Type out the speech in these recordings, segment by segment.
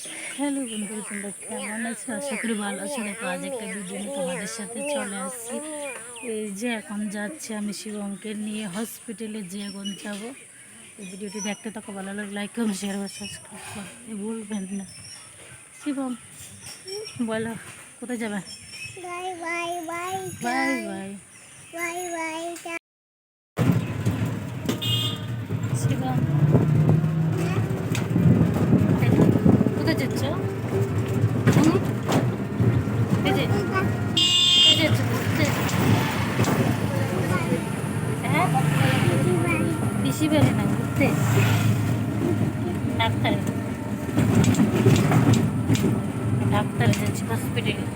Hello বন্ধুরা, তোমরা কেমন আছো? আশা করি ভালো আছো। দেখো, আজ একটা ভিডিও নিয়ে তোমাদের সাথে চলে আসছি। এই যে এখন যাচ্ছি আমি শিবমকে নিয়ে হসপিটালে, যে এখন যাবো। এই ভিডিওটি দেখতে থাকো, ভালো লাগলে লাইক করুন, শেয়ার ও সাবস্ক্রাইব করতে ভুলবেন না। শিবম, বলো কোথায় যাবে? Bye bye bye bye bye. Bye bye. Shivam, কোথায় যাচ্ছ? এই যে কোথায় যাচ্ছ ঘুরতে? হ্যাঁ, পিসি বাড়ি না, ঘুরতে। ডাক্তার ডাক্তার যাচ্ছি হসপিটালে।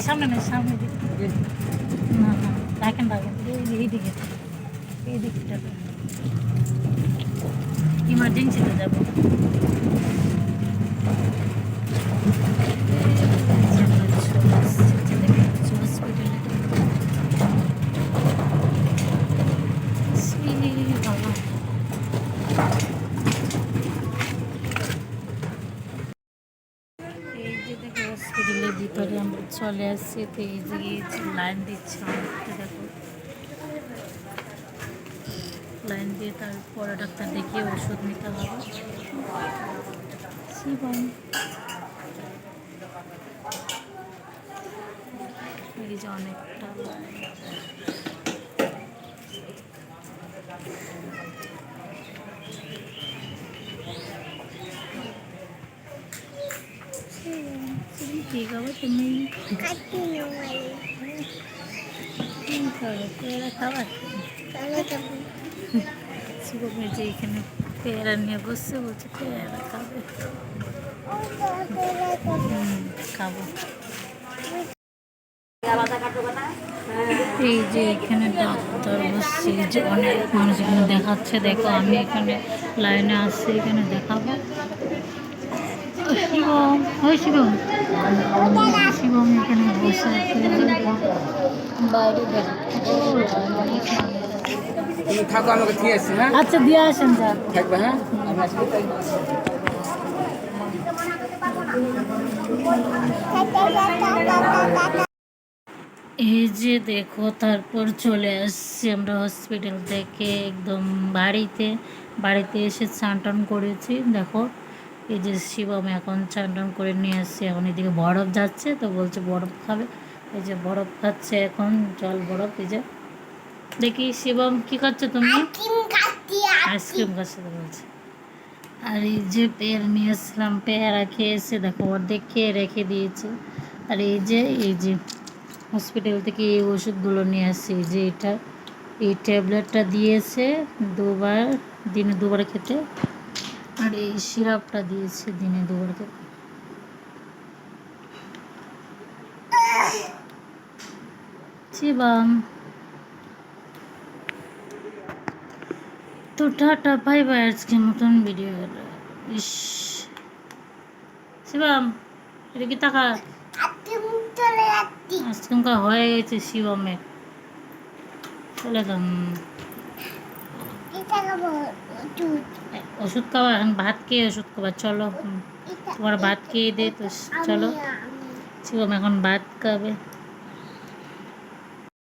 সামনে না, সামনে দিকে না না, দেখেন দেখেন, এইদিকে এইদিকটা ইমার্জেন্সিতে যাবো। এই যে দেখো, হসপিটালের ভিতরে আমরা চলে আসছি। তো এই যে লাইন দিচ্ছে অনেকটা, দেখো লাইন দিয়ে তারপরে ডাক্তার দেখিয়ে ওষুধ নিতে হবে। শিবম, এই যে অনেকটা ঠিক হবে। তুমি পেয়ারা খাবার? শিবমের যে এখানে পেয়ারা নিয়ে বসছে, বলছে পেয়ারা খাবে। খাবো। এই যে এখানে ডাক্তার বসছে, যে অনেক মানুষ এখানে দেখাচ্ছে। দেখো, আমি এখানে লাইনে আসছি, এখানে দেখাবো। শিবম, ওই শিবম, শিবম এখানে বসে আছে বাইরে। থাকো, আমাকে দিয়ে আসছি। হ্যাঁ, আচ্ছা, দিয়ে আসেন, যা থাকবে। হ্যাঁ, এই যে দেখো, তারপর চলে আসছি আমরা হসপিটাল থেকে একদম বাড়িতে। বাড়িতে এসে স্নান টান করেছি। দেখো, এই যে শিবম এখন স্নান টান করে নিয়ে আসছে। এখন এদিকে বরফ যাচ্ছে, তো বলছে বরফ খাবে। এই যে বরফ খাচ্ছে এখন, জল বরফ। এই যে দেখি, শিবম কি খাচ্ছ তুমি? আইসক্রিম খাচ্ছে তো বলছে। আর এই যে পেয়ারা নিয়ে এসেছিলাম, পেয়ারা খেয়েছে। দেখো, অর্ধেক খেয়ে রেখে দিয়েছে। আর এই যে হসপিটাল থেকে এই ওষুধগুলো নিয়ে আসছি। যে এটা, এই ট্যাবলেটটা দিয়েছে দুবার, দিনে দুবার খেতে। আর এই সিরাপটা দিয়েছে দিনে দুবার খেতে। শিবম, তো টাটা বাই বাই, আজকে মতন ভিডিও হলো। ইস, শিবম এটা কি টাকা? আজকে হয়ে গেছে শিবমের, চলে গেল। ওষুধ খাওয়া, এখন ভাত খেয়ে ওষুধ খাওয়া। চলো, তোমার ভাত খেয়ে দে তো। চলো, শিবম এখন ভাত খাবে।